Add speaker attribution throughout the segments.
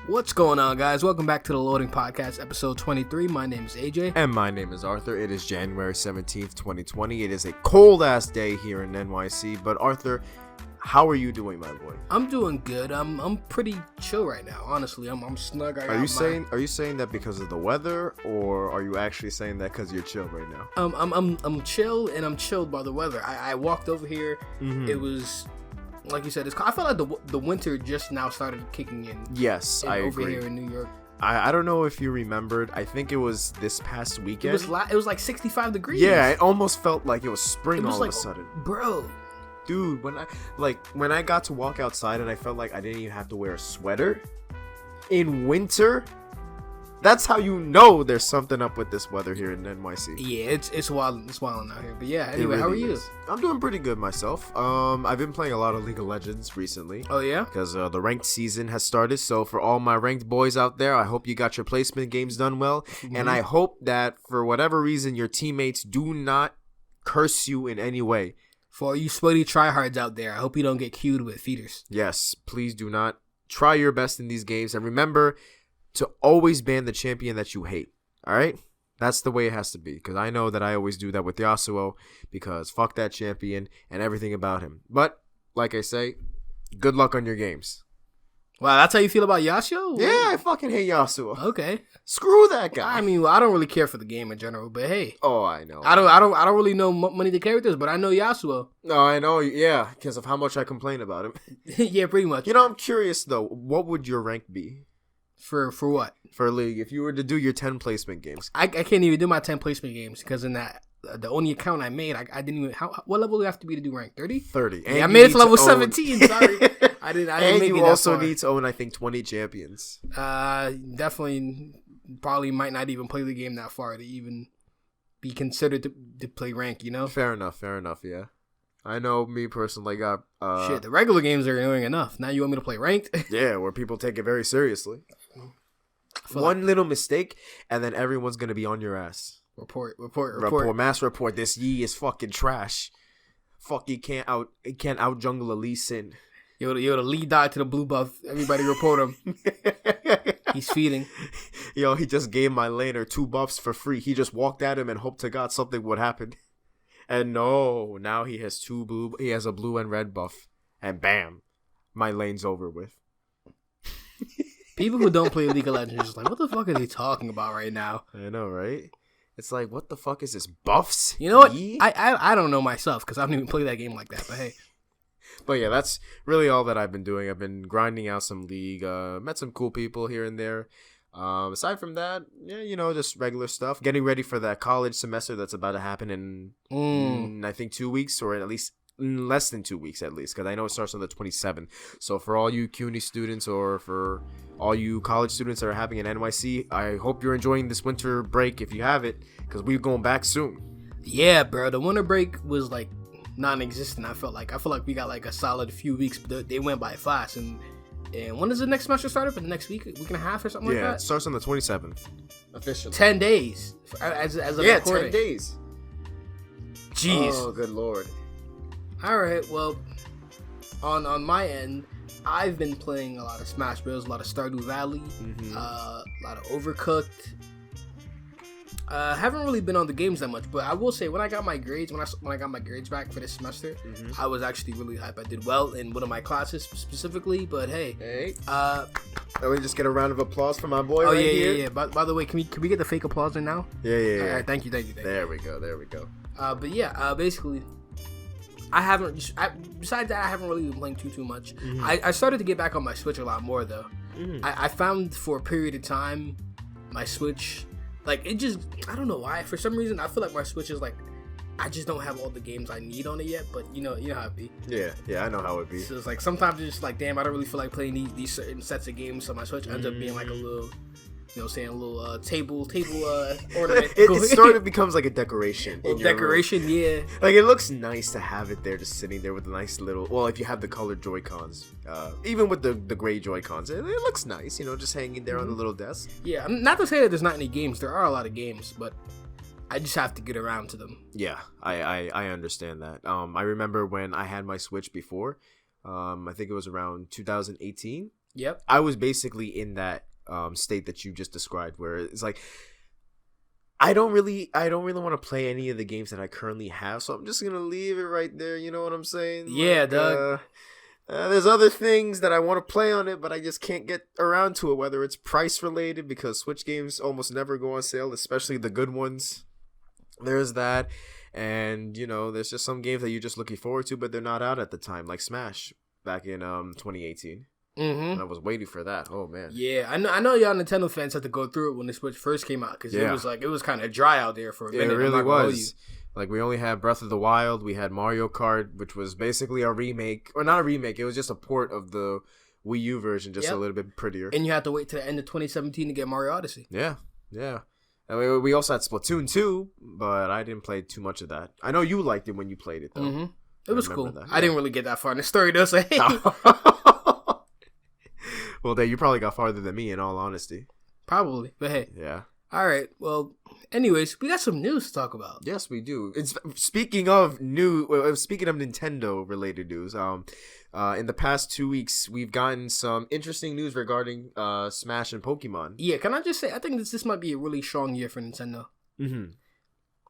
Speaker 1: What's going on, guys? Welcome back to the Loading Podcast, episode 23. My name is AJ.
Speaker 2: And my name is Arthur. It is January 17th, 2020. It is a cold-ass day here in NYC. But, Arthur, how are you doing, my boy?
Speaker 1: I'm doing good. I'm pretty chill right now, honestly. I'm snug.
Speaker 2: Are you saying that because of the weather, or are you actually saying that because you're chill right now?
Speaker 1: I'm chill, and I'm chilled by the weather. I walked over here. Mm-hmm. It was... Like you said, I felt like the winter just now started kicking in.
Speaker 2: Yes, I
Speaker 1: over
Speaker 2: agree.
Speaker 1: Here in New York.
Speaker 2: I don't know if you remembered. I think it was this past weekend.
Speaker 1: It was like 65 degrees.
Speaker 2: Yeah, it almost felt like it was spring all of a sudden.
Speaker 1: Bro.
Speaker 2: Dude, when I got to walk outside and I felt like I didn't even have to wear a sweater in winter. That's how you know there's something up with this weather here in NYC.
Speaker 1: Yeah, it's wild. It's wild out here. But yeah, anyway, really how are you?
Speaker 2: I'm doing pretty good myself. I've been playing a lot of League of Legends recently.
Speaker 1: Oh yeah?
Speaker 2: Because the ranked season has started. So for all my ranked boys out there, I hope you got your placement games done well. Mm-hmm. And I hope that for whatever reason, your teammates do not curse you in any way.
Speaker 1: For all you sweaty tryhards out there, I hope you don't get queued with feeders.
Speaker 2: Yes, please do not. Try your best in these games. And remember to always ban the champion that you hate. All right? That's the way it has to be. Because I know that I always do that with Yasuo. Because fuck that champion and everything about him. But, like I say, good luck on your games.
Speaker 1: Wow, that's how you feel about Yasuo?
Speaker 2: Yeah, I fucking hate Yasuo.
Speaker 1: Okay.
Speaker 2: Screw that guy.
Speaker 1: I mean, I don't really care for the game in general, but hey.
Speaker 2: Oh, I know.
Speaker 1: I don't really know many of the characters, but I know Yasuo.
Speaker 2: No, I know. Yeah, because of how much I complain about him.
Speaker 1: Yeah, pretty much.
Speaker 2: You know, I'm curious though. What would your rank be?
Speaker 1: For what?
Speaker 2: For League, if you were to do your 10 placement games.
Speaker 1: I can't even do my 10 placement games because in that the only account I made, I didn't even. What level do you have to be to do rank? 30?
Speaker 2: 30.
Speaker 1: Yeah, I made it to level 17. Sorry, I didn't.
Speaker 2: And
Speaker 1: make
Speaker 2: you also need to own, I think, 20 champions.
Speaker 1: Definitely, probably might not even play the game that far to even be considered to play rank. You know.
Speaker 2: Fair enough. Yeah. I know me personally got...
Speaker 1: Shit, the regular games are annoying enough. Now you want me to play ranked?
Speaker 2: Yeah, where people take it very seriously. One little mistake, and then everyone's going to be on your ass.
Speaker 1: Report.
Speaker 2: Mass report. This Yi is fucking trash. Fuck, he can't out jungle a Lee Sin.
Speaker 1: Yo, the lead died to the blue buff. Everybody report him. He's feeding.
Speaker 2: Yo, he just gave my laner 2 buffs for free. He just walked at him and hoped to God something would happen. And no, now he has 2 blue. He has a blue and red buff, and bam, my lane's over with.
Speaker 1: People who don't play League of Legends are just like, what the fuck are they talking about right now?
Speaker 2: I know, right? It's like, what the fuck is this? Buffs?
Speaker 1: You know what? I don't know myself because I don't even play that game like that. But hey.
Speaker 2: But yeah, that's really all that I've been doing. I've been grinding out some League. Met some cool people here and there. Aside from that, yeah, you know, just regular stuff. Getting ready for that college semester that's about to happen in I think 2 weeks, or at least less than 2 weeks at least, because I know it starts on the 27th. So for all you CUNY students or for all you college students that are having an NYC, I hope you're enjoying this winter break if you have it, because we're going back soon.
Speaker 1: Yeah, bro. The winter break was like non-existent. I feel like we got like a solid few weeks, but they went by fast. And when does the next semester start? For the next week and a half or something like that?
Speaker 2: Yeah, it starts on the 27th. Officially.
Speaker 1: 10 days. As of recording.
Speaker 2: 10 days.
Speaker 1: Jeez.
Speaker 2: Oh, good lord.
Speaker 1: All right, well, on my end, I've been playing a lot of Smash Bros, a lot of Stardew Valley, a lot of Overcooked. Haven't really been on the games that much, but I will say when I got my grades, when I got my grades back for this semester, I was actually really hyped. I did well in one of my classes specifically, but hey.
Speaker 2: Let me just get a round of applause for my boy.
Speaker 1: Yeah. By the way, can we get the fake applause in now?
Speaker 2: Yeah.
Speaker 1: All right, thank you.
Speaker 2: There we go. But
Speaker 1: yeah, basically, besides that, I haven't really been playing too much. I started to get back on my Switch a lot more though. I found for a period of time my Switch, like, it just, I don't know why, for some reason I feel like my Switch is like, I just don't have all the games I need on it yet, but you know how it be.
Speaker 2: Yeah, I know how it be.
Speaker 1: So it's like sometimes it's just like, damn, I don't really feel like playing these certain sets of games, so my Switch ends up being like a little, you know, saying a little table ornament.
Speaker 2: It sort of becomes like a decoration.
Speaker 1: Decoration, yeah.
Speaker 2: Like, it looks nice to have it there, just sitting there with a nice little. Well, if you have the colored Joy-Cons, even with the gray Joy-Cons, it looks nice. You know, just hanging there on the little desk.
Speaker 1: Yeah, not to say that there's not any games. There are a lot of games, but I just have to get around to them.
Speaker 2: Yeah, I understand that. I remember when I had my Switch before. I think it was around 2018.
Speaker 1: Yep.
Speaker 2: I was basically in that state that you just described, where it's like I don't really want to play any of the games that I currently have, so I'm just gonna leave it right there. You know what I'm saying?
Speaker 1: Yeah, Doug.
Speaker 2: There's other things that I want to play on it, but I just can't get around to it, whether it's price related, because Switch games almost never go on sale, especially the good ones. There's that. And, there's just some games that you're just looking forward to, but they're not out at the time, like Smash back in 2018.
Speaker 1: Mm-hmm.
Speaker 2: And I was waiting for that. Oh, man.
Speaker 1: Yeah, I know y'all Nintendo fans had to go through it when the Switch first came out, because it was kind of dry out there for a minute.
Speaker 2: It really was. Like, we only had Breath of the Wild, we had Mario Kart, which was basically a remake, or not a remake, it was just a port of the Wii U version, just a little bit prettier.
Speaker 1: And you had to wait till the end of 2017 to get Mario Odyssey.
Speaker 2: Yeah. I mean, we also had Splatoon 2, but I didn't play too much of that. I know you liked it when you played it, though.
Speaker 1: Mm-hmm. It was cool.
Speaker 2: That.
Speaker 1: I didn't really get that far in the story, though, so hey.
Speaker 2: Well, Dave, you probably got farther than me, in all honesty.
Speaker 1: Probably, but hey.
Speaker 2: Yeah.
Speaker 1: All right. Well, anyways, we got some news to talk about.
Speaker 2: Yes, we do. Speaking of Nintendo related news, in the past 2 weeks, we've gotten some interesting news regarding Smash and Pokemon.
Speaker 1: Yeah, can I just say, I think this might be a really strong year for Nintendo.
Speaker 2: Mm-hmm.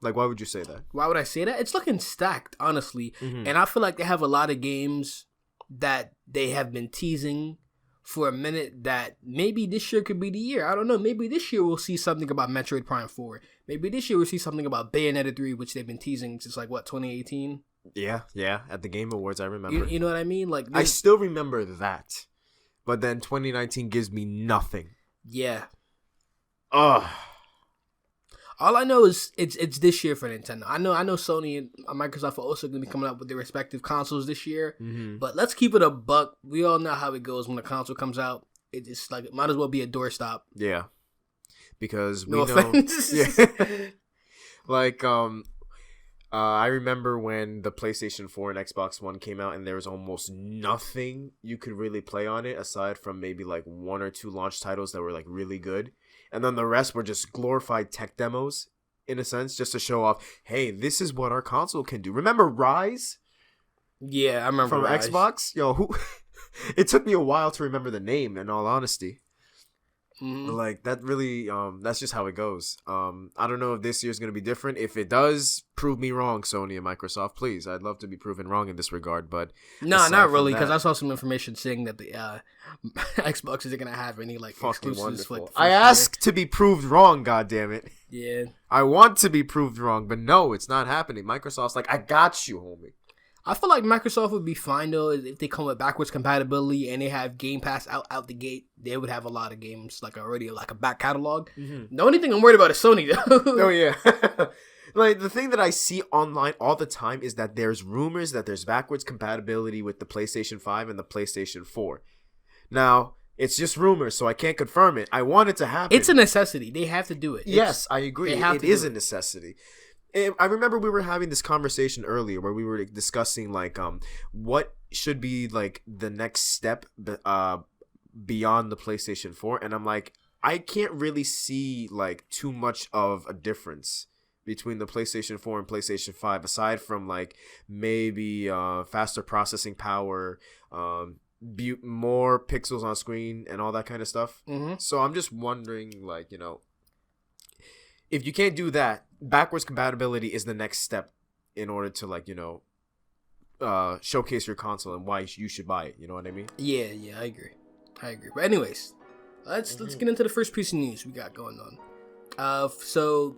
Speaker 2: Like, why would you say that?
Speaker 1: Why would I say that? It's looking stacked, honestly.
Speaker 2: Mm-hmm.
Speaker 1: And I feel like they have a lot of games that they have been teasing for a minute that maybe this year could be the year. I don't know. Maybe this year we'll see something about Metroid Prime 4. Maybe this year we'll see something about Bayonetta 3, which they've been teasing since, 2018?
Speaker 2: Yeah. At the Game Awards, I remember.
Speaker 1: You know what I mean? Like,
Speaker 2: I still remember that. But then 2019 gives me nothing.
Speaker 1: Yeah.
Speaker 2: Ugh.
Speaker 1: All I know is it's this year for Nintendo. I know Sony and Microsoft are also going to be coming up with their respective consoles this year.
Speaker 2: Mm-hmm.
Speaker 1: But let's keep it a buck. We all know how it goes when a console comes out. It just it might as well be a doorstop.
Speaker 2: Yeah, because we
Speaker 1: no
Speaker 2: know.
Speaker 1: Offense.
Speaker 2: Yeah, I remember when the PlayStation 4 and Xbox One came out, and there was almost nothing you could really play on it aside from maybe one or two launch titles that were really good. And then the rest were just glorified tech demos, in a sense, just to show off, hey, this is what our console can do. Remember Rise?
Speaker 1: Yeah, I remember
Speaker 2: from
Speaker 1: Rise.
Speaker 2: Xbox? Yo, who? It took me a while to remember the name, in all honesty. Mm-hmm. That really, that's just how it goes. I don't know if this year's going to be different. If it does, prove me wrong, Sony and Microsoft, please. I'd love to be proven wrong in this regard, but...
Speaker 1: No, not really, because I saw some information saying that the Xbox isn't going to have any, exclusives.
Speaker 2: I ask to be proved wrong, goddammit.
Speaker 1: Yeah.
Speaker 2: I want to be proved wrong, but no, it's not happening. Microsoft's like, I got you, homie.
Speaker 1: I feel like Microsoft would be fine, though, if they come with backwards compatibility and they have Game Pass out the gate. They would have a lot of games, already, a back catalog. Mm-hmm. The only thing I'm worried about is Sony, though.
Speaker 2: Oh, yeah. The thing that I see online all the time is that there's rumors that there's backwards compatibility with the PlayStation 5 and the PlayStation 4. Now, it's just rumors, so I can't confirm it. I want it to happen.
Speaker 1: It's a necessity. They have to do it.
Speaker 2: Yes, I agree. It is a necessity. I remember we were having this conversation earlier where we were discussing what should be the next step beyond the PlayStation 4, and I'm like, I can't really see too much of a difference between the PlayStation 4 and PlayStation 5 aside from maybe faster processing power, more pixels on screen and all that kind of stuff. Mm-hmm. So I'm just wondering if you can't do that, backwards compatibility is the next step in order to showcase your console and why you should buy it. You know what I mean?
Speaker 1: Yeah, I agree. But anyways, let's get into the first piece of news we got going on. So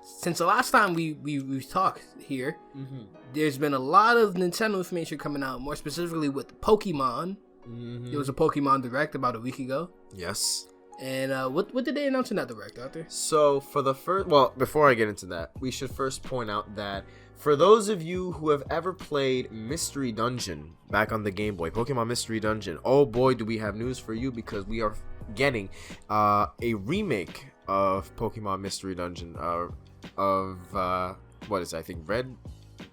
Speaker 1: since the last time we talked here, mm-hmm. there's been a lot of Nintendo information coming out, more specifically with Pokemon. Mm-hmm. There was a Pokemon Direct about a week ago.
Speaker 2: Yes.
Speaker 1: And what did they announce in that Direct, Arthur?
Speaker 2: So for the first, before I get into that, we should first point out that for those of you who have ever played Mystery Dungeon back on the Game Boy, Pokemon Mystery Dungeon, oh boy, do we have news for you, because we are getting a remake of Pokemon Mystery Dungeon what is it, I think Red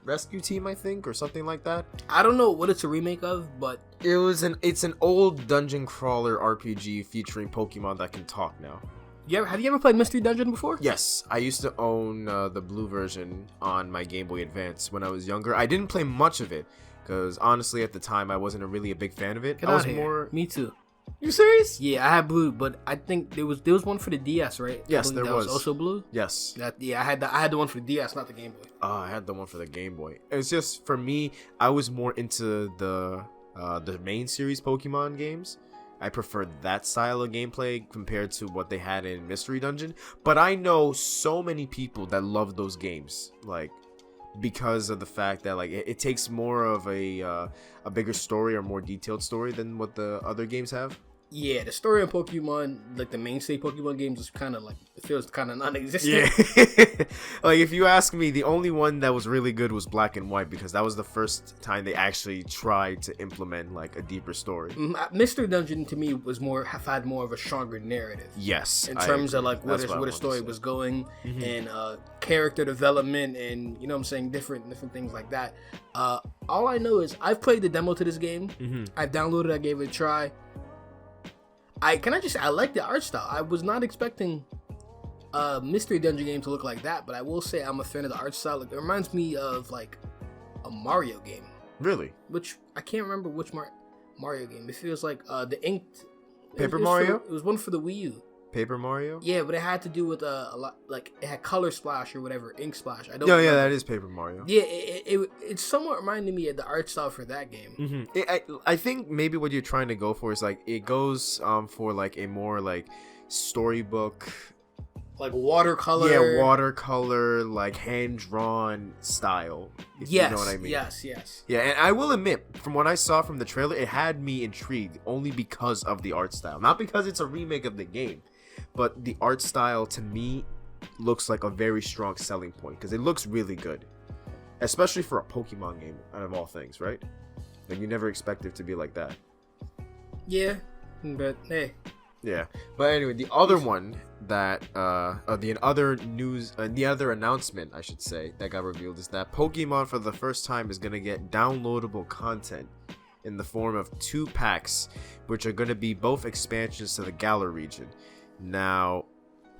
Speaker 2: Rescue Team, I think, or something like that.
Speaker 1: I don't know what it's a remake of, but
Speaker 2: it's an old dungeon crawler RPG featuring Pokemon that can talk now.
Speaker 1: Have you ever played Mystery Dungeon before?
Speaker 2: Yes, I used to own the blue version on my Game Boy Advance when I was younger. I didn't play much of it because honestly, at the time, I wasn't really a big fan of it.
Speaker 1: Me too.
Speaker 2: You serious?
Speaker 1: Yeah, I had blue, but I think there was one for the DS, right?
Speaker 2: Yes, there
Speaker 1: that
Speaker 2: was
Speaker 1: also blue.
Speaker 2: Yes.
Speaker 1: I had the one for the DS, not the Game Boy.
Speaker 2: I had the one for the Game Boy. It's just for me, I was more into the main series Pokemon games. I preferred that style of gameplay compared to what they had in Mystery Dungeon. But I know so many people that love those games, like, because of the fact that like it takes more of a bigger story or more detailed story than what the other games have.
Speaker 1: Yeah, the story of Pokemon, like the mainstay Pokemon games, is kind of like, it feels kind of non-existent.
Speaker 2: Yeah. Like, if you ask me, the only one that was really good was Black and White, because that was the first time they actually tried to implement like a deeper story.
Speaker 1: Mystery Dungeon to me was had more of a stronger narrative.
Speaker 2: Yes,
Speaker 1: in terms of like where the story was going, and character development, and you know what I'm saying, different things like that. All I know is I've played the demo to this game. I've downloaded it, I gave it a try. I like the art style. I was not expecting a Mystery Dungeon game to look like that, but I will say I'm a fan of the art style. It reminds me of like a Mario game.
Speaker 2: Really?
Speaker 1: Which I can't remember which Mario game. It feels like the inked
Speaker 2: Paper Mario.
Speaker 1: It was one for the Wii U.
Speaker 2: Paper Mario?
Speaker 1: Yeah, but it had to do with a lot, like it had Color Splash or whatever, Ink Splash. I don't.
Speaker 2: No, yeah, that is Paper Mario.
Speaker 1: Yeah, it somewhat reminded me of the art style for that game.
Speaker 2: I think maybe what you're trying to go for is like it goes for like a more like storybook,
Speaker 1: like watercolor.
Speaker 2: Yeah, watercolor, like hand drawn style. If you know what I mean.
Speaker 1: Yes.
Speaker 2: Yeah, and I will admit, from what I saw from the trailer, it had me intrigued only because of the art style, not because it's a remake of the game. But the art style, to me, looks like a very strong selling point because it looks really good. Especially for a Pokemon game, out of all things, right? Like, you never expect it to be like that.
Speaker 1: Yeah, but hey.
Speaker 2: Yeah, but anyway, the other one that, the other announcement, I should say, that got revealed is that Pokemon for the first time is going to get downloadable content in the form of 2 packs, which are going to be both expansions to the Galar region. Now,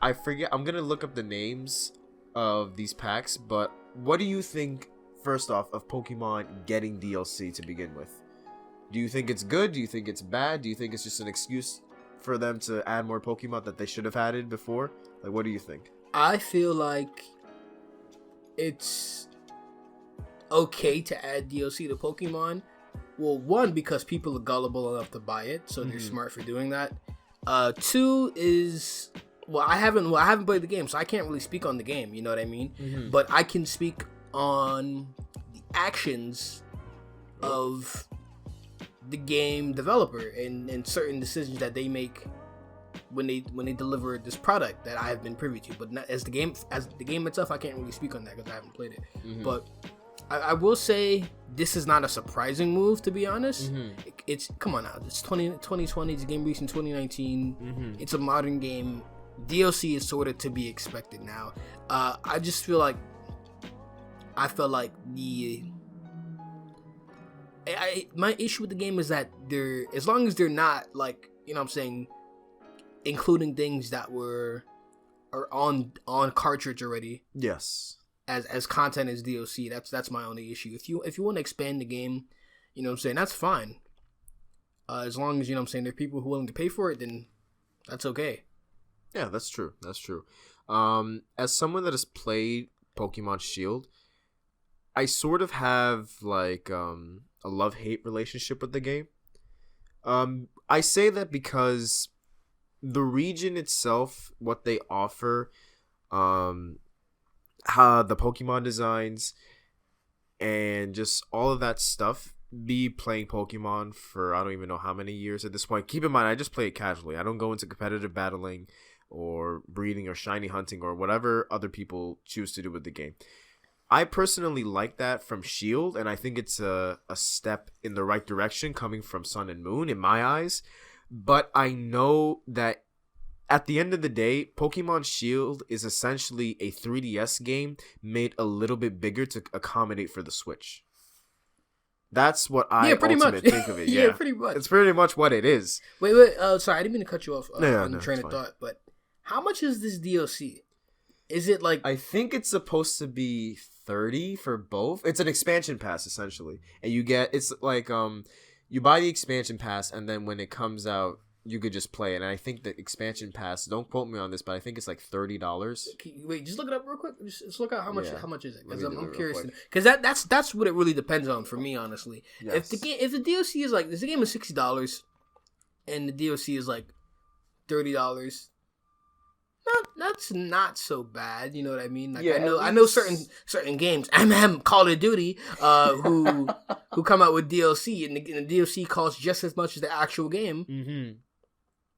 Speaker 2: I forget, I'm going to look up the names of these packs, but what do you think, first off, of Pokemon getting DLC to begin with? Do you think it's good? Do you think it's bad? Do you think it's just an excuse for them to add more Pokemon that they should have added before? Like, what do you think?
Speaker 1: I feel like it's okay to add DLC to Pokemon. Well, one, because people are gullible enough to buy it, so they're smart for doing that. 2 is, I haven't played the game, so I can't really speak on the game, you know what I mean? But I can speak on the actions of the game developer and certain decisions that they make when they deliver this product that I have bเป็นprivy to. But not, as the game itself, I can't really speak on that because I haven't played it. But I will say this is not a surprising move, to be honest. It's come on now, it's 2020. It's a game released in 2019. It's a modern game. DLC is sort of to be expected now. I just feel like my issue with the game is that as long as they're not like, you know what I'm saying, including things that are on cartridge already.
Speaker 2: Yes.
Speaker 1: As content as DLC, that's my only issue. If you want to expand the game, you know what I'm saying, that's fine. As long as, you know what I'm saying, there are people who are willing to pay for it, then that's okay.
Speaker 2: Yeah, that's true. As someone that has played Pokemon Shield, I sort of have like a love-hate relationship with the game. I say that because the region itself, what they offer, how the Pokemon designs, and just all of that stuff. Be playing Pokemon for I don't even know how many years at this point. Keep in mind, I just play it casually. I don't go into competitive battling or breeding or shiny hunting or whatever other people choose to do with the game. I personally like that from Shield, and I think it's a step in the right direction coming from Sun and Moon in my eyes. But I know that at the end of the day, Pokemon Shield is essentially a 3DS game made a little bit bigger to accommodate for the Switch. That's what I ultimately think of it. Yeah,
Speaker 1: pretty much.
Speaker 2: It's pretty much what it is.
Speaker 1: Wait. Sorry, I didn't mean to cut you off on the train of thought. But how much is this DLC? Is it like?
Speaker 2: I think it's supposed to be $30 for both. It's an expansion pass essentially, and it's like you buy the expansion pass, and then when it comes out, you could just play it. And I think the expansion pass, don't quote me on this, but I think it's like $30.
Speaker 1: Wait, just look it up real quick. Just look at how much is it? Because I'm curious.
Speaker 2: Because
Speaker 1: that's what it really depends on for me, honestly. Yes. If the DLC is like, this game is $60 and the DLC is like $30, that's not so bad. You know what I mean? Like, I know certain games, Call of Duty, who come out with DLC, and the DLC costs just as much as the actual game.
Speaker 2: Mm-hmm.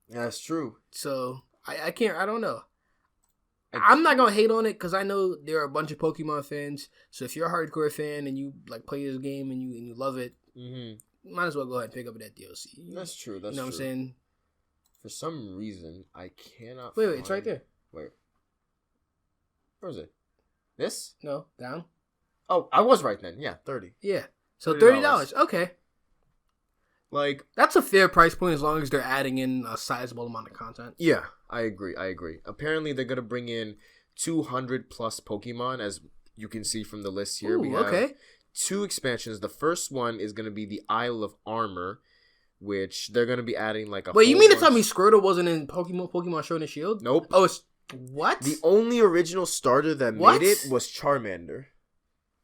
Speaker 2: That's true.
Speaker 1: So I don't know. I'm not gonna hate on it because I know there are a bunch of Pokemon fans. So if you're a hardcore fan and you like play this game and you love it, you might as well go ahead and pick up that DLC.
Speaker 2: That's true.
Speaker 1: You know what I'm saying?
Speaker 2: For some reason, I cannot.
Speaker 1: Wait, it's right there.
Speaker 2: Wait, where is it? This?
Speaker 1: No, down.
Speaker 2: Oh, I was right then. Yeah, 30.
Speaker 1: Yeah, so $30. Okay,
Speaker 2: like
Speaker 1: that's a fair price point as long as they're adding in a sizable amount of content.
Speaker 2: Yeah, I agree. Apparently, they're gonna bring in 200 plus Pokemon, as you can see from the list here. We have 2 expansions. The first one is gonna be the Isle of Armor, which they're gonna be adding like a.
Speaker 1: Wait, you mean to tell me Squirtle wasn't in Pokemon Sword and Shield?
Speaker 2: Nope.
Speaker 1: Oh, it's what?
Speaker 2: The only original starter that made it was Charmander.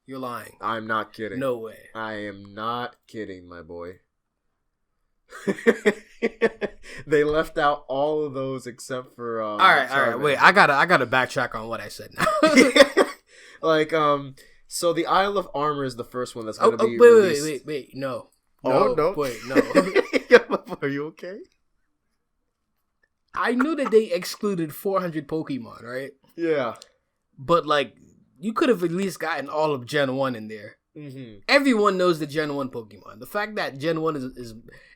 Speaker 1: You're lying.
Speaker 2: I'm not kidding.
Speaker 1: No way.
Speaker 2: I am not kidding, my boy. They left out all of those except for.
Speaker 1: All right. Wait, I gotta backtrack on what I said now.
Speaker 2: Like, so the Isle of Armor is the first one that's gonna be released.
Speaker 1: Wait, no.
Speaker 2: No.
Speaker 1: Wait, no.
Speaker 2: Are you okay?
Speaker 1: I knew that they excluded 400 Pokemon, right?
Speaker 2: Yeah.
Speaker 1: But, like, you could have at least gotten all of Gen 1 in there.
Speaker 2: Mm-hmm.
Speaker 1: Everyone knows the Gen 1 Pokemon. The fact that Gen 1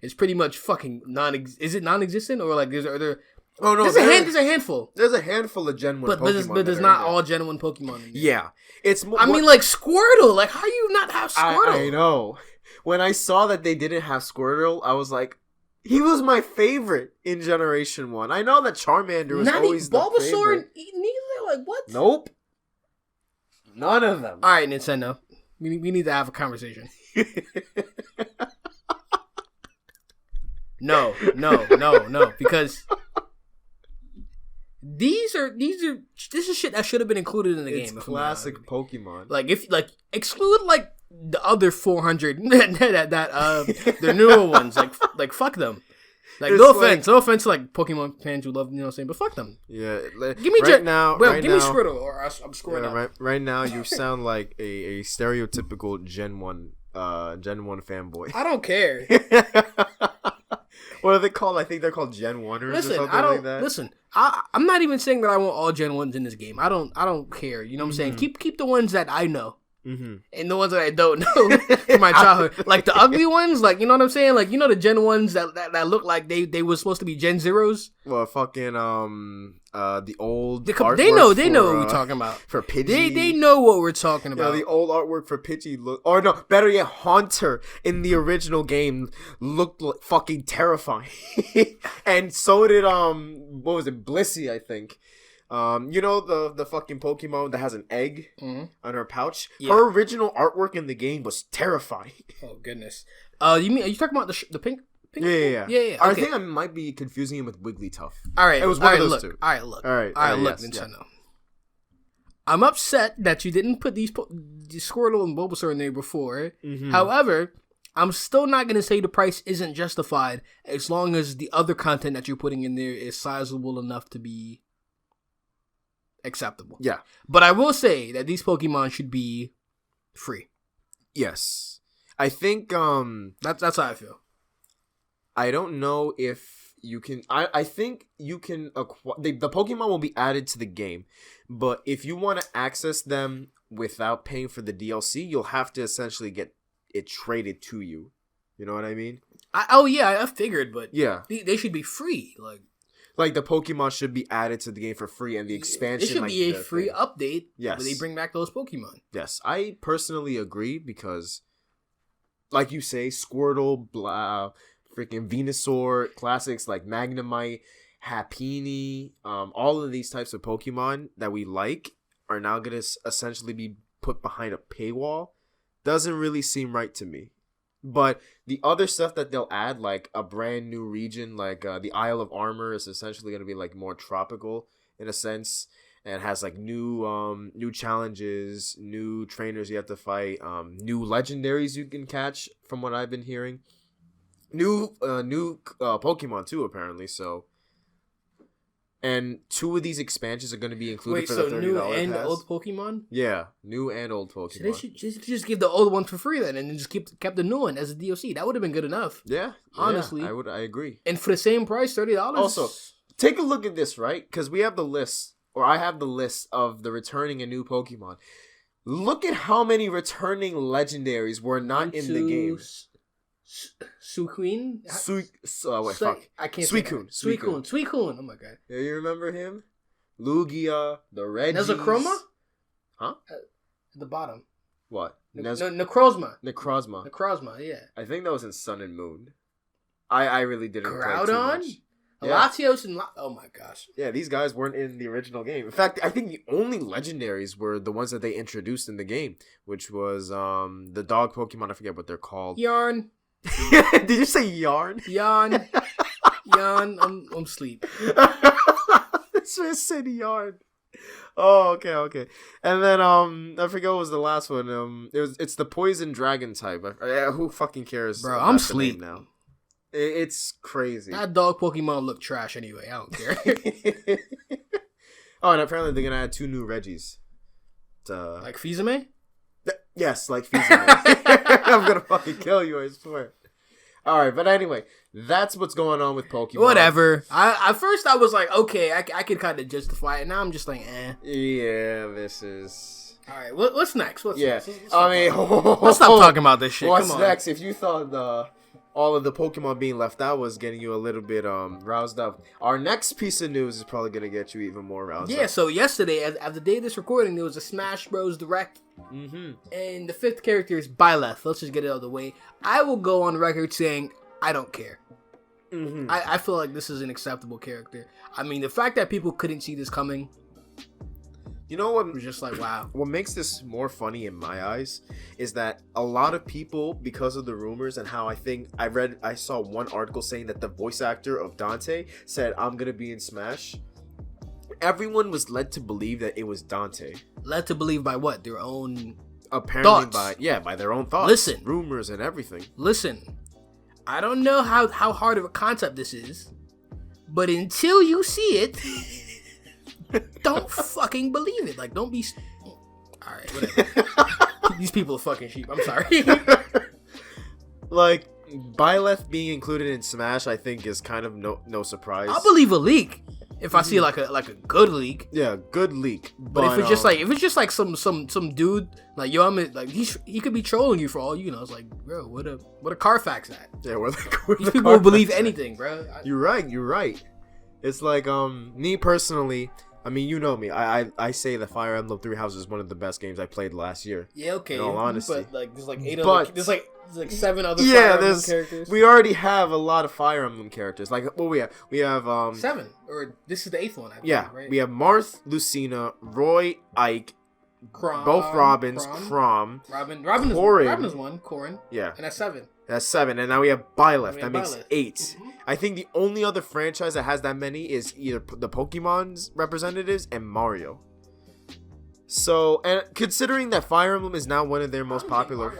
Speaker 1: is pretty much fucking non-existent? Or, like, there's a handful.
Speaker 2: There's a handful of Gen 1 Pokemon.
Speaker 1: But there's not all Gen 1 Pokemon in there.
Speaker 2: Yeah. It's more.
Speaker 1: I mean, like, Squirtle. Like, how do you not have Squirtle?
Speaker 2: I know. When I saw that they didn't have Squirtle, I was like, he was my favorite in Generation 1. I know that Charmander was always the favorite.
Speaker 1: Bulbasaur, neither? Like, what?
Speaker 2: Nope. None of them.
Speaker 1: All right, Nintendo. We need to have a conversation. No. Because this is shit that should have been included in the game.
Speaker 2: It's classic Pokemon.
Speaker 1: Like, if, like, exclude, like, the other 400 the newer ones, like fuck them. Like, no offense to like Pokemon fans who love, you know what I'm saying, but fuck them.
Speaker 2: Yeah,
Speaker 1: give me give me Squirtle or I'm screwing up.
Speaker 2: Right now, you sound like a stereotypical Gen 1 fanboy.
Speaker 1: I don't care.
Speaker 2: What are they called? I think they're called Gen 1ers or something like that.
Speaker 1: Listen, I'm not even saying that I want all Gen 1s in this game. I don't care. You know what I'm saying? Keep the ones that I know. Mm-hmm. And the ones that I don't know from my childhood, like the ugly ones, like, you know what I'm saying, like, you know, the Gen 1s that look like they were supposed to be Gen 0s.
Speaker 2: Well, fucking the old
Speaker 1: they know what we're talking about
Speaker 2: for Pidgey.
Speaker 1: They know what we're talking about.
Speaker 2: Yeah, the old artwork for Pidgey better yet, Haunter in the original game looked like fucking terrifying, and so did what was it, Blissey, I think. You know the fucking Pokemon that has an egg on her pouch? Yeah. Her original artwork in the game was terrifying.
Speaker 1: Oh goodness. Are you talking about the pink?
Speaker 2: Yeah.
Speaker 1: Okay.
Speaker 2: I think I might be confusing him with Wigglytuff.
Speaker 1: All right,
Speaker 2: it was one of those two.
Speaker 1: All right, look, Nintendo. Yeah. I'm upset that you didn't put these Squirtle and Bulbasaur in there before. Mm-hmm. However, I'm still not gonna say the price isn't justified as long as the other content that you're putting in there is sizable enough to be acceptable.
Speaker 2: Yeah.
Speaker 1: But I will say that these Pokemon should be free.
Speaker 2: Yes. I think
Speaker 1: that's how I feel.
Speaker 2: I don't know if you can I think you can acquire the Pokemon will be added to the game, but if you want to access them without paying for the DLC, you'll have to essentially get it traded to you. You know what I mean?
Speaker 1: I figured, but
Speaker 2: yeah.
Speaker 1: They should be free,
Speaker 2: like the Pokemon should be added to the game for free, and the expansion.
Speaker 1: It should be a free update.
Speaker 2: Yes,
Speaker 1: where they bring back those Pokemon.
Speaker 2: Yes, I personally agree because, like you say, Squirtle, freaking Venusaur, classics like Magnemite, Happiny, all of these types of Pokemon that we like are now gonna essentially be put behind a paywall. Doesn't really seem right to me. But the other stuff that they'll add, like a brand new region, like the Isle of Armor, is essentially going to be like more tropical in a sense, and it has like new challenges, new trainers you have to fight, new legendaries you can catch from what I've been hearing, new Pokemon too apparently. So. And 2 of these expansions are going to be included for the $30 pass.
Speaker 1: New and old Pokemon?
Speaker 2: Yeah, new and old Pokemon.
Speaker 1: So they should just give the old one for free then, and then just kept the new one as a DLC. That would have been good enough.
Speaker 2: Yeah,
Speaker 1: honestly,
Speaker 2: I agree.
Speaker 1: And for the same price, $30.
Speaker 2: Also, take a look at this, right? Because we have the list, or I have the list of the returning and new Pokemon. Look at how many returning legendaries were not in the game.
Speaker 1: Suicune?
Speaker 2: I can't.
Speaker 1: Suicune. Oh my god.
Speaker 2: Yeah, you remember him? Lugia, the Reggies.
Speaker 1: There's a Chroma?
Speaker 2: Huh?
Speaker 1: At the bottom.
Speaker 2: What?
Speaker 1: Necrozma.
Speaker 2: Necrozma,
Speaker 1: yeah.
Speaker 2: I think that was in Sun and Moon. I really didn't play too
Speaker 1: Groudon?
Speaker 2: much.
Speaker 1: Latios and oh my gosh.
Speaker 2: Yeah, these guys weren't in the original game. In fact, I think the only legendaries were the ones that they introduced in the game, which was the dog Pokemon. I forget what they're called.
Speaker 1: Yarn.
Speaker 2: Did you say yarn?
Speaker 1: Yarn. I'm asleep.
Speaker 2: This man said yarn. Oh, okay. And then I forget what was the last one. It's the poison dragon type. Who fucking cares?
Speaker 1: Bro, I'm asleep
Speaker 2: now. It's crazy.
Speaker 1: That dog Pokemon look trash anyway. I don't care.
Speaker 2: Oh, and apparently they're gonna add 2 new Reggies.
Speaker 1: Like Fizame?
Speaker 2: Yes, like Fizame. I'm gonna fucking kill you, I swear. Alright, but anyway, that's what's going on with Pokemon.
Speaker 1: Whatever. At first I was like, okay, I could kind of justify it. Now I'm just like, eh.
Speaker 2: Yeah, this is...
Speaker 1: Alright, what's next? Let's
Speaker 2: stop
Speaker 1: talking about this shit.
Speaker 2: What's next? If you thought all of the Pokemon being left out was getting you a little bit roused up, our next piece of news is probably going to get you even more roused up.
Speaker 1: Yeah, so yesterday, at the day of this recording, there was a Smash Bros. Direct.
Speaker 2: Mm-hmm.
Speaker 1: And the 5th character is Byleth. Let's just get it out of the way. I will go on record saying, I don't care.
Speaker 2: Mm-hmm.
Speaker 1: I feel like this is an acceptable character. I mean, the fact that people couldn't see this coming...
Speaker 2: You know what?
Speaker 1: Was just like, wow.
Speaker 2: What makes this more funny in my eyes is that a lot of people, because of the rumors and how I saw one article saying that the voice actor of Dante said, I'm going to be in Smash. Everyone was led to believe that it was Dante.
Speaker 1: Led to believe by what? Their own
Speaker 2: apparently
Speaker 1: thoughts.
Speaker 2: by their own thoughts.
Speaker 1: Listen.
Speaker 2: Rumors and everything.
Speaker 1: Listen. I don't know how hard of a concept this is, but until you see it... Don't fucking believe it. Like, don't be... Alright, whatever. These people are fucking sheep. I'm sorry.
Speaker 2: Like, Byleth being included in Smash, I think, is kind of no surprise.
Speaker 1: I'll believe a leak if I see like a good leak.
Speaker 2: Yeah, good leak.
Speaker 1: But if it's just like some dude like yo, he could be trolling you for all you know. It's like, bro, what a Carfax at?
Speaker 2: Yeah,
Speaker 1: these people will believe anything, bro.
Speaker 2: You're right. It's like me personally. I mean, you know me. I say that Fire Emblem Three Houses is one of the best games I played last year.
Speaker 1: Yeah, okay.
Speaker 2: In all honesty,
Speaker 1: but like there's like 7 other
Speaker 2: Fire
Speaker 1: Emblem characters.
Speaker 2: We already have a lot of Fire Emblem characters. Like, what we have
Speaker 1: 7, or this is the 8th one. I
Speaker 2: think, right? We have Marth, Lucina, Roy, Ike, both Robins, Chrom,
Speaker 1: Robin is 1, Corrin.
Speaker 2: Yeah,
Speaker 1: and that's 7.
Speaker 2: That's 7, and now we have Byleth. That makes 8.
Speaker 1: Mm-hmm.
Speaker 2: I think the only other franchise that has that many is either the Pokemon's representatives and Mario. So, and considering that Fire Emblem is now one of their most popular,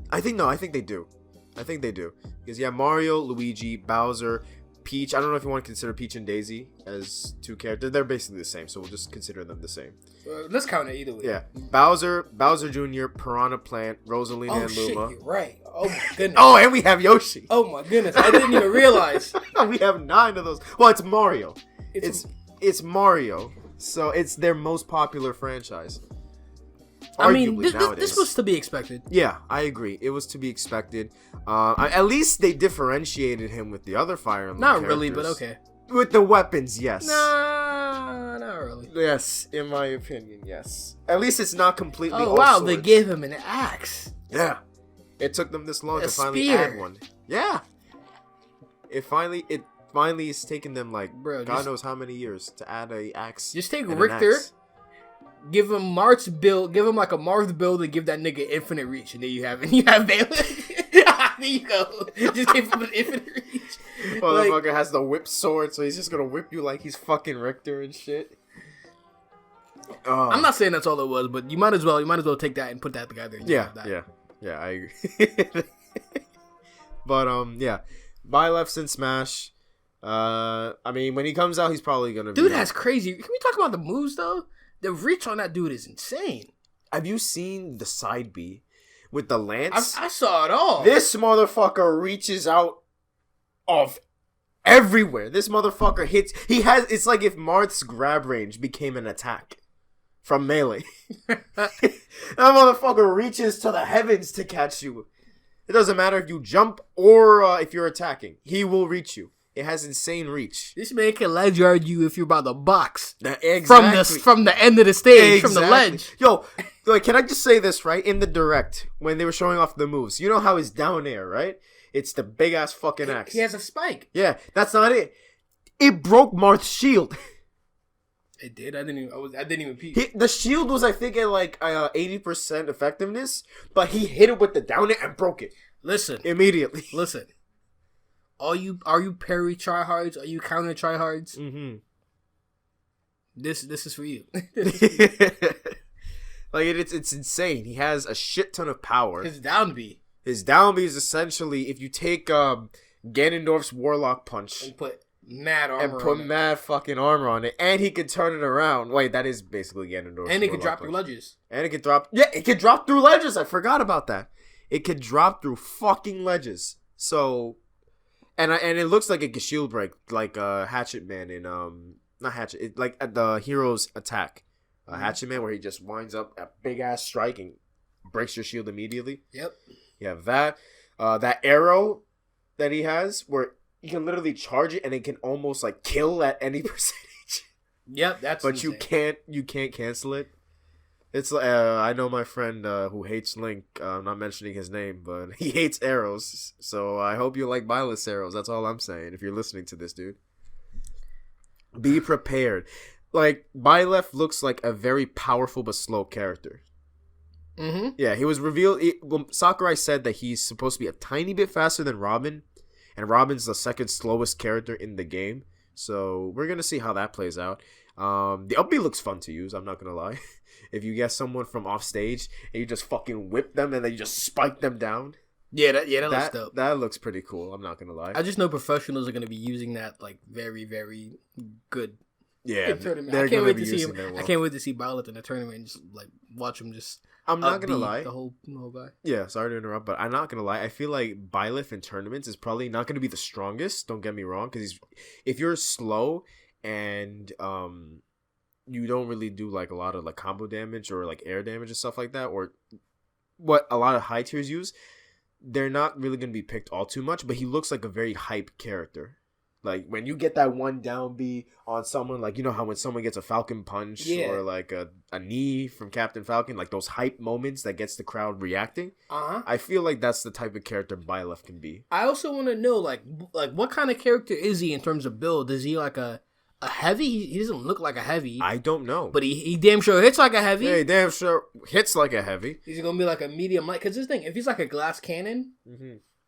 Speaker 2: I think they do. Because you have Mario, Luigi, Bowser, Peach. I don't know if you want to consider Peach and Daisy as 2 characters. They're basically the same, so we'll just consider them the same.
Speaker 1: Let's count it either way.
Speaker 2: Yeah, Bowser Jr., Piranha Plant, Rosalina, and Luma.
Speaker 1: Shit, you're right. Oh my goodness.
Speaker 2: Oh, and we have Yoshi.
Speaker 1: Oh my goodness, I didn't even realize.
Speaker 2: We have 9 of those. Well, it's Mario. It's Mario. So it's their most popular franchise.
Speaker 1: I mean, this was to be expected.
Speaker 2: Yeah, I agree. It was to be expected. At least they differentiated him with the other Fire Emblem characters.
Speaker 1: Not really, but okay.
Speaker 2: With the weapons, yes.
Speaker 1: Nah, not really.
Speaker 2: Yes, in my opinion, yes. At least it's not completely.
Speaker 1: Oh wow, swords. They gave him an axe.
Speaker 2: Yeah, it took them this long to finally
Speaker 1: spear.
Speaker 2: add one. Yeah, it finally has taken them like God knows how many years to add a axe.
Speaker 1: Just take Richter. Give him Marth's build. Give him like a Marth build and give that nigga infinite reach, and then you have Balin. There you go. Just give him an infinite reach.
Speaker 2: Motherfucker has the whip sword, so he's just gonna whip you like he's fucking Richter and shit.
Speaker 1: I'm not saying that's all it was, but you might as well take that and put that together.
Speaker 2: Yeah, I agree. But yeah, Byleth's in Smash. I mean, when he comes out, he's probably gonna.
Speaker 1: Dude, that's crazy. Can we talk about the moves though? The reach on that dude is insane.
Speaker 2: Have you seen the side B with the lance?
Speaker 1: I saw it all.
Speaker 2: This motherfucker reaches out of everywhere. This motherfucker hits. It's like if Marth's grab range became an attack from melee. That motherfucker reaches to the heavens to catch you. It doesn't matter if you jump or if you're attacking. He will reach you. It has insane reach.
Speaker 1: This man can ledge guard you if you're about to box.
Speaker 2: Exactly.
Speaker 1: From the end of the stage, from the ledge.
Speaker 2: Yo, like, can I just say this, right? In the direct, when they were showing off the moves, you know how he's down air, right? It's the big-ass fucking axe.
Speaker 1: He has a spike.
Speaker 2: Yeah, that's not it. It broke Marth's shield.
Speaker 1: It did? I didn't even peek.
Speaker 2: The shield was, I think, at like 80% effectiveness, but he hit it with the down air and broke it.
Speaker 1: Listen.
Speaker 2: Immediately.
Speaker 1: Listen. Are you parry tryhards? Are you counter tryhards?
Speaker 2: Mm-hmm.
Speaker 1: This is for you.
Speaker 2: Like it's insane. He has a shit ton of power.
Speaker 1: His down B
Speaker 2: is essentially if you take Ganondorf's Warlock Punch
Speaker 1: and put mad armor
Speaker 2: and put mad fucking armor on it, and he could turn it around. Wait, that is basically Ganondorf's.
Speaker 1: And it could drop
Speaker 2: Punch.
Speaker 1: through ledges.
Speaker 2: And it could drop. Yeah, it could drop through ledges. I forgot about that. It could drop through fucking ledges. So. And it looks like it can shield break like Hatchet Man in not Hatchet like at the hero's attack, Hatchet Man where he just winds up a big ass strike and breaks your shield immediately.
Speaker 1: Yep.
Speaker 2: You have that arrow that he has where you can literally charge it and it can almost like kill at any percentage.
Speaker 1: Yep, that's.
Speaker 2: But
Speaker 1: insane.
Speaker 2: you can't cancel it. It's I know my friend who hates Link. I'm not mentioning his name, but he hates arrows. So I hope you like Byleth's arrows. That's all I'm saying. If you're listening to this, dude, be prepared. Like Byleth looks like a very powerful but slow character.
Speaker 1: Mm-hmm.
Speaker 2: Yeah, he was revealed. Sakurai said that he's supposed to be a tiny bit faster than Robin, and Robin's the second slowest character in the game. So we're gonna see how that plays out. The up B looks fun to use. I'm not gonna lie. If you get someone from off stage and you just fucking whip them and then you just spike them down.
Speaker 1: Yeah, that looks dope.
Speaker 2: That looks pretty cool. I'm not gonna lie.
Speaker 1: I just know professionals are gonna be using that like very, very good.
Speaker 2: Yeah,
Speaker 1: I can't wait to see him. I can't wait to see Byleth in the tournament and just like watch him just.
Speaker 2: I'm not gonna lie.
Speaker 1: The whole guy.
Speaker 2: Yeah, sorry to interrupt, but I'm not gonna lie. I feel like Byleth in tournaments is probably not gonna be the strongest. Don't get me wrong, because if you're slow and you don't really do like a lot of like combo damage or like air damage and stuff like that, or what a lot of high tiers use, they're not really gonna be picked all too much. But he looks like a very hype character. Like when you get that one down B on someone, like you know how when someone gets a Falcon Punch or like a knee from Captain Falcon, like those hype moments that gets the crowd reacting. I feel like that's the type of character Byleth can be. I
Speaker 1: also want to know like what kind of character is he in terms of build? Is he like a heavy? He doesn't look like a heavy.
Speaker 2: I don't know,
Speaker 1: but he damn sure hits like a heavy.
Speaker 2: Yeah, he damn sure hits like a heavy.
Speaker 1: He's gonna be like a medium light. Because this thing, if he's like a glass cannon,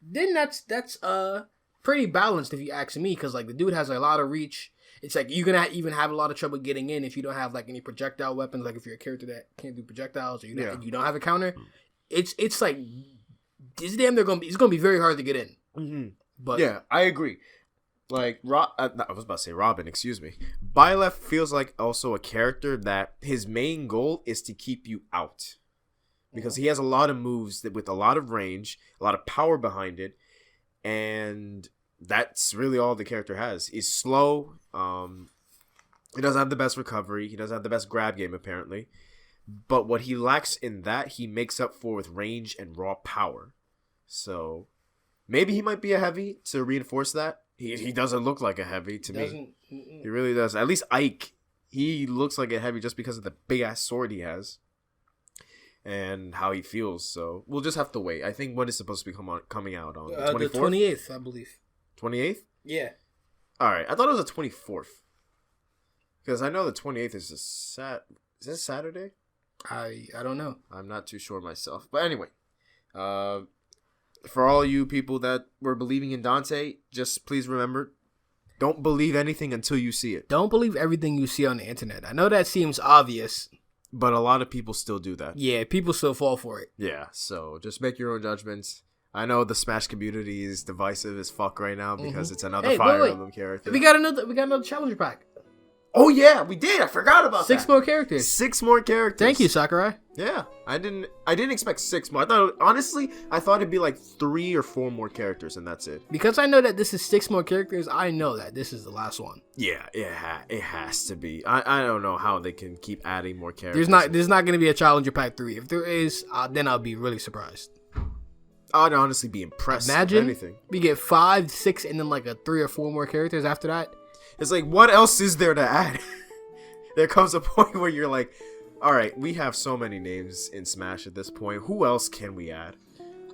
Speaker 1: then that's pretty balanced if you ask me, because like the dude has a lot of reach. It's like you're gonna even have a lot of trouble getting in if you don't have like any projectile weapons. Like if you're a character that can't do projectiles or you don't have a counter, it's like it's damn it's gonna be very hard to get in. But
Speaker 2: yeah, I agree. Like I was about to say Robin, excuse me. Byleth feels like also a character that his main goal is to keep you out, because he has a lot of moves that with a lot of range, a lot of power behind it, and that's really all the character has. He's slow. He doesn't have the best recovery. He doesn't have the best grab game, apparently. But what he lacks in that, he makes up for with range and raw power. So maybe he might be a heavy to reinforce that. He doesn't look like a heavy to me. He really does. At least Ike, he looks like a heavy just because of the big-ass sword he has. And how he feels. So we'll just have to wait. I think when it's supposed to be coming out on the 24th?
Speaker 1: The 28th, I believe.
Speaker 2: 28th?
Speaker 1: Yeah.
Speaker 2: All right. I thought it was the 24th. Because I know the 28th is Is this Saturday?
Speaker 1: I don't know.
Speaker 2: I'm not too sure myself. But anyway, for all you people that were believing in Dante, just please remember, don't believe anything until you see it.
Speaker 1: Don't believe everything you see on the internet. I know that seems obvious,
Speaker 2: but a lot of people still do that.
Speaker 1: Yeah, people still fall for it.
Speaker 2: Yeah, so just make your own judgments. I know the Smash community is divisive as fuck right now because it's another Fire Emblem character.
Speaker 1: We got another challenger pack.
Speaker 2: Oh yeah, we did. I forgot about
Speaker 1: 6 more characters.
Speaker 2: 6 more characters.
Speaker 1: Thank you, Sakurai.
Speaker 2: Yeah, I didn't expect 6 more. I thought it'd be like 3 or 4 more characters, and that's it.
Speaker 1: Because I know that this is 6 more characters, I know that this is the last one.
Speaker 2: Yeah, it has to be. I don't know how they can keep adding more characters.
Speaker 1: There's not going to be a Challenger Pack 3. If there is, then I'll be really surprised.
Speaker 2: I'd honestly be impressed.
Speaker 1: Imagine
Speaker 2: anything.
Speaker 1: We get 5, 6, and then like a 3 or 4 more characters after that.
Speaker 2: It's like, what else is there to add? There comes a point where you're like, all right, we have so many names in Smash at this point. Who else can we add?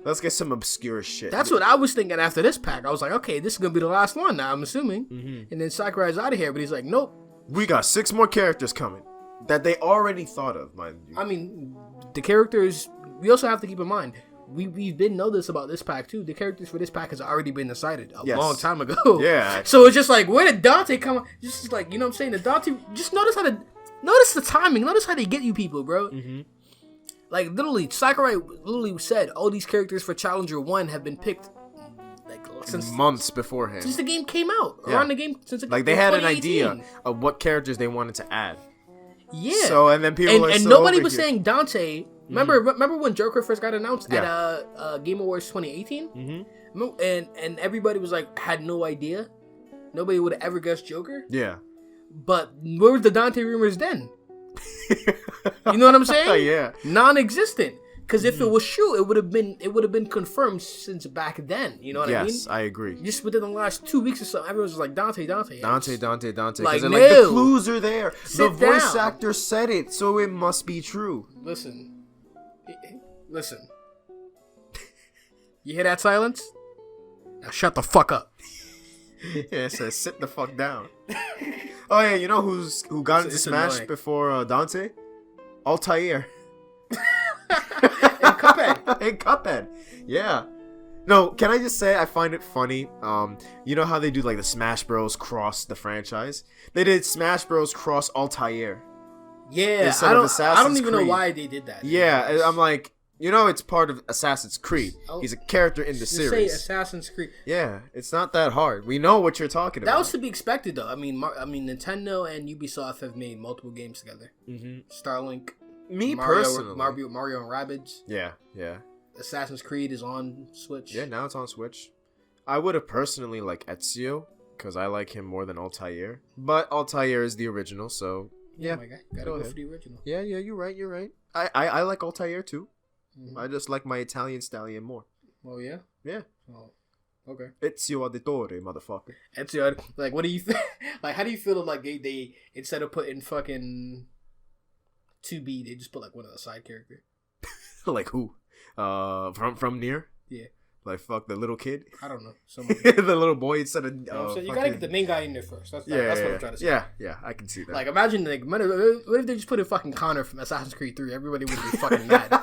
Speaker 2: Let's get some obscure shit.
Speaker 1: That's what I was thinking after this pack. I was like, okay, this is going to be the last one now, I'm assuming. And then Sakurai's out of here, but he's like, nope.
Speaker 2: We got 6 more characters coming that they already thought of, mind you.
Speaker 1: I mean, the characters, we also have to keep in mind, we've been know this about this pack too. The characters for this pack has already been decided a long time ago.
Speaker 2: Yeah.
Speaker 1: So it's just like, where did Dante come? Just like, you know what I'm saying? The Dante, just notice the timing. Notice how they get you people, bro. Like literally, Sakurai literally said all these characters for Challenger 1 have been picked like since
Speaker 2: months beforehand.
Speaker 1: Since the game came out. Around the game since
Speaker 2: like they had an idea of what characters they wanted to add.
Speaker 1: Yeah.
Speaker 2: So and then people
Speaker 1: and nobody was saying Dante. Remember when Joker first got announced at Game Awards 2018? And everybody was like had no idea. Nobody would have ever guessed Joker.
Speaker 2: Yeah.
Speaker 1: But where was the Dante rumors then? You know what I'm saying?
Speaker 2: Yeah.
Speaker 1: Non-existent. Because if it was true, it would have been confirmed since back then. You know what I mean?
Speaker 2: Yes, I agree.
Speaker 1: Just within the last 2 weeks or so, everyone was like Dante.
Speaker 2: Dante.
Speaker 1: Like,
Speaker 2: the clues are there. The voice actor said it, so it must be true.
Speaker 1: Listen. You hear that silence? Now shut the fuck up.
Speaker 2: Yeah, it says sit the fuck down. Oh yeah, you know who got into Smash annoying. Before Dante? Altair. In Cuphead. Yeah. No, can I just say I find it funny. You know how they do like the Smash Bros cross the franchise? They did Smash Bros cross Altair.
Speaker 1: Yeah, I don't even know why they did that.
Speaker 2: Yeah, I'm like, you know, it's part of Assassin's Creed. He's a character in the series.
Speaker 1: Say Assassin's Creed.
Speaker 2: Yeah, it's not that hard. We know what you're talking about.
Speaker 1: That was to be expected, though. I mean, Nintendo and Ubisoft have made multiple games together. Starlink.
Speaker 2: Personally,
Speaker 1: Mario and Rabbids.
Speaker 2: Yeah.
Speaker 1: Assassin's Creed is on Switch.
Speaker 2: Yeah, now it's on Switch. I would have personally liked Ezio because I like him more than Altair, but Altair is the original, so yeah.
Speaker 1: My guy. Gotta go for the original.
Speaker 2: Yeah, you're right. I like Altair too. I just like my Italian stallion more.
Speaker 1: Oh yeah.
Speaker 2: Yeah.
Speaker 1: Oh. Okay.
Speaker 2: Ezio Auditore, motherfucker.
Speaker 1: Ezio, like, what do you like? How do you feel like they instead of putting fucking 2B, they just put like one of the side character?
Speaker 2: Like who? From Nier?
Speaker 1: Yeah. Like
Speaker 2: fuck the little kid.
Speaker 1: I don't know.
Speaker 2: The little boy instead of.
Speaker 1: So you gotta get the main guy in there first. That's what I'm trying to say.
Speaker 2: Yeah, I can see that.
Speaker 1: Like imagine like, what if they just put a fucking Connor from Assassin's Creed 3? Everybody would be fucking mad.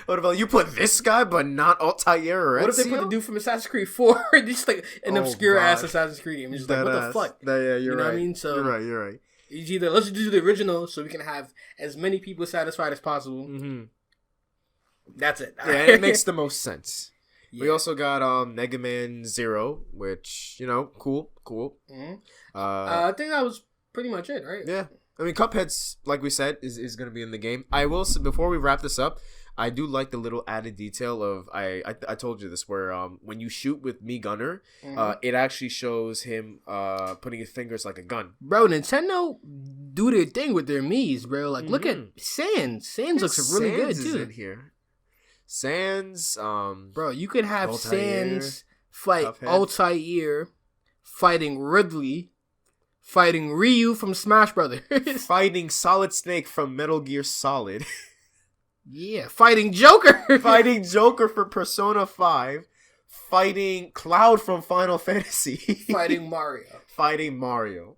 Speaker 2: What about you put this guy but not Altair or Ezio?
Speaker 1: What if they put the dude from Assassin's Creed 4? Just like an obscure ass Assassin's Creed game. It's just like, what the fuck?
Speaker 2: Yeah, you're
Speaker 1: you know
Speaker 2: right.
Speaker 1: what I mean? So
Speaker 2: you're right.
Speaker 1: It's either let's do the original so we can have as many people satisfied as possible. That's it.
Speaker 2: Yeah, it makes the most sense. Yeah. We also got Mega Man 0, which, you know, cool.
Speaker 1: I think that was pretty much it, right?
Speaker 2: Yeah. I mean, Cuphead's, like we said, is going to be in the game. I will, before we wrap this up, I do like the little added detail of, I told you this, where when you shoot with Mii Gunner, it actually shows him putting his fingers like a gun.
Speaker 1: Bro, Nintendo do their thing with their Miis, bro. Like, look at Sans. Sans looks really good, too.
Speaker 2: Is in here. Sans,
Speaker 1: bro, you could have
Speaker 2: Altair,
Speaker 1: Sans fight
Speaker 2: Cuphead.
Speaker 1: Altair fighting Ridley, fighting Ryu from Smash Brothers,
Speaker 2: fighting Solid Snake from Metal Gear Solid.
Speaker 1: Yeah, fighting Joker,
Speaker 2: fighting Joker for Persona 5, fighting Cloud from Final Fantasy,
Speaker 1: fighting Mario.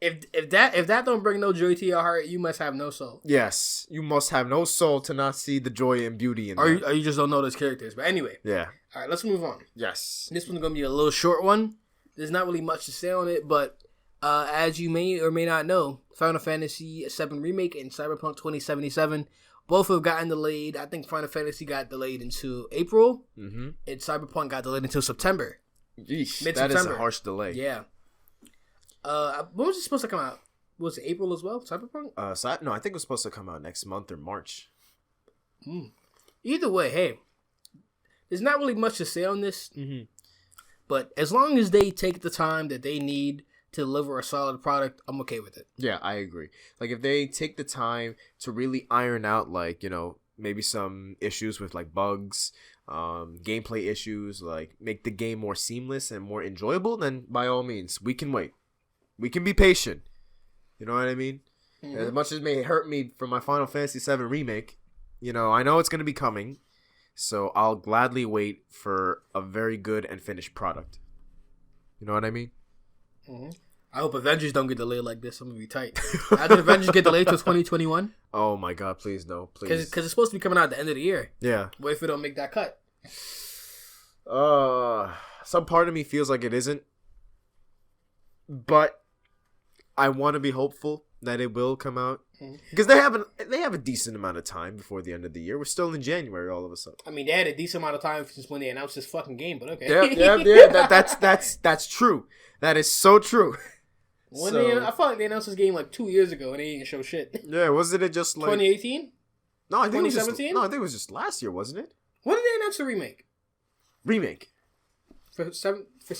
Speaker 1: If that don't bring no joy to your heart, you must have no soul.
Speaker 2: Yes, you must have no soul to not see the joy and beauty in that.
Speaker 1: Or you just don't know those characters. But anyway.
Speaker 2: Yeah.
Speaker 1: All right, let's move on.
Speaker 2: Yes.
Speaker 1: This one's going to be a little short one. There's not really much to say on it, but as you may or may not know, Final Fantasy VII Remake and Cyberpunk 2077 both have gotten delayed. I think Final Fantasy got delayed into April, and Cyberpunk got delayed until September.
Speaker 2: Yeesh, that is a harsh delay.
Speaker 1: Yeah. When was it supposed to come out? Was it April as well? Cyberpunk?
Speaker 2: No, I think it was supposed to come out next month or March.
Speaker 1: Either way, hey, there's not really much to say on this. But as long as they take the time that they need to deliver a solid product, I'm okay with it.
Speaker 2: Yeah, I agree. Like, if they take the time to really iron out, like, maybe some issues with, like, bugs, gameplay issues, like, make the game more seamless and more enjoyable, then by all means, we can wait. We can be patient. You know what I mean? As much as it may hurt me from my Final Fantasy VII Remake, I know it's going to be coming. So I'll gladly wait for a very good and finished product. You know what I mean?
Speaker 1: I hope Avengers don't get delayed like this. I'm going to be tight. How did Avengers get delayed till 2021?
Speaker 2: Oh my God, please no. Please.
Speaker 1: Because it's supposed to be coming out at the end of the year.
Speaker 2: Yeah.
Speaker 1: What if it don't make that cut?
Speaker 2: Some part of me feels like it isn't. But I want to be hopeful that it will come out. Because they have a decent amount of time before the end of the year. We're still in January all of a sudden.
Speaker 1: I mean, they had a decent amount of time since when they announced this fucking game, but okay.
Speaker 2: Yeah. That's true. That is so true.
Speaker 1: I felt like they announced this game like 2 years ago and they didn't show shit.
Speaker 2: Yeah, wasn't it just like
Speaker 1: 2018?
Speaker 2: No, I think
Speaker 1: 2017?
Speaker 2: I think it was just last year, wasn't it?
Speaker 1: When did they announce the remake? For seven. I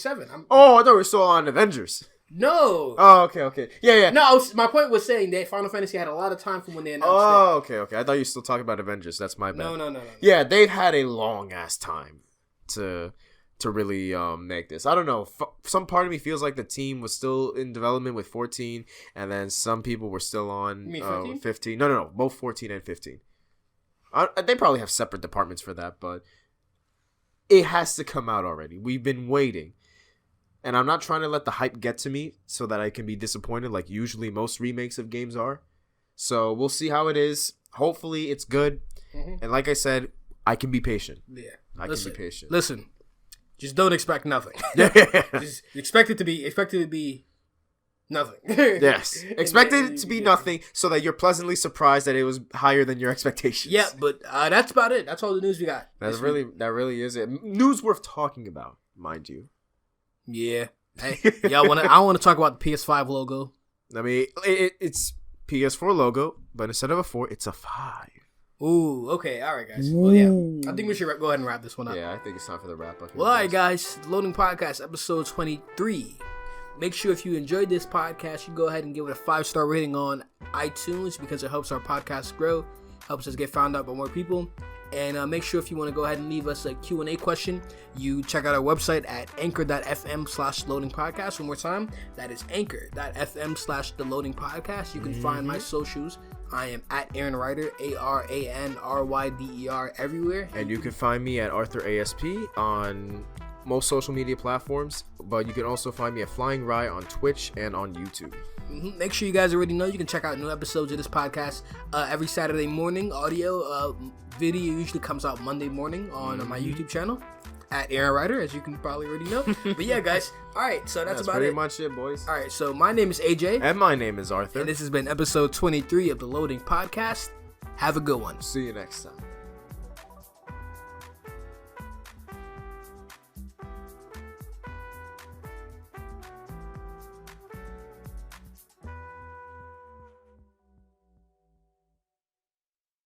Speaker 2: thought we were still on Avengers.
Speaker 1: No.
Speaker 2: Oh, okay. Yeah.
Speaker 1: No, my point was saying that Final Fantasy had a lot of time from when they announced it.
Speaker 2: Oh, okay. I thought you were still talking about Avengers. That's my bad.
Speaker 1: No.
Speaker 2: Yeah, they've had a long ass time to really make this. I don't know. Some part of me feels like the team was still in development with 14, and then some people were still on 15. No. Both 14 and 15. They probably have separate departments for that, but it has to come out already. We've been waiting. And I'm not trying to let the hype get to me so that I can be disappointed like usually most remakes of games are. So we'll see how it is. Hopefully it's good. And like I said, I can be patient.
Speaker 1: Yeah.
Speaker 2: I can be patient.
Speaker 1: Listen, just don't expect nothing. Just expect it to be nothing.
Speaker 2: Yes. Expect it to be nothing so that you're pleasantly surprised that it was higher than your expectations.
Speaker 1: Yeah, but that's about it. That's all the news we got.
Speaker 2: That really is it. News worth talking about, mind you.
Speaker 1: Yeah. Hey, I want to talk about the PS5 logo.
Speaker 2: I mean, it's PS4 logo, but instead of a 4, it's a 5.
Speaker 1: Ooh, okay. All right, guys. Well, yeah. I think we should go ahead and wrap this one up.
Speaker 2: Yeah, I think it's time for the wrap up.
Speaker 1: Well, all right, guys. Loading Podcast, episode 23. Make sure if you enjoyed this podcast, you go ahead and give it a 5-star rating on iTunes because it helps our podcast grow, helps us get found out by more people. And make sure if you want to go ahead and leave us a Q&A question, you check out our website at anchor.fm/loadingpodcast. One more time, that is anchor.fm/theloadingpodcast. You can find my socials. I am at Aaron Ryder, ARANRYDER everywhere.
Speaker 2: And you can find me at Arthur ASP on most social media platforms, but you can also find me at Flying Rye on Twitch and on YouTube.
Speaker 1: Make sure you guys already know you can check out new episodes of this podcast every Saturday morning. Audio video usually comes out Monday morning on my YouTube channel at Aaron Ryder, as you can probably already know. But yeah, guys. All right, so that's about
Speaker 2: pretty much it, boys.
Speaker 1: All right, so my name is AJ.
Speaker 2: And my name is Arthur.
Speaker 1: And this has been episode 23 of the Loading Podcast. Have a good one.
Speaker 2: See you next time.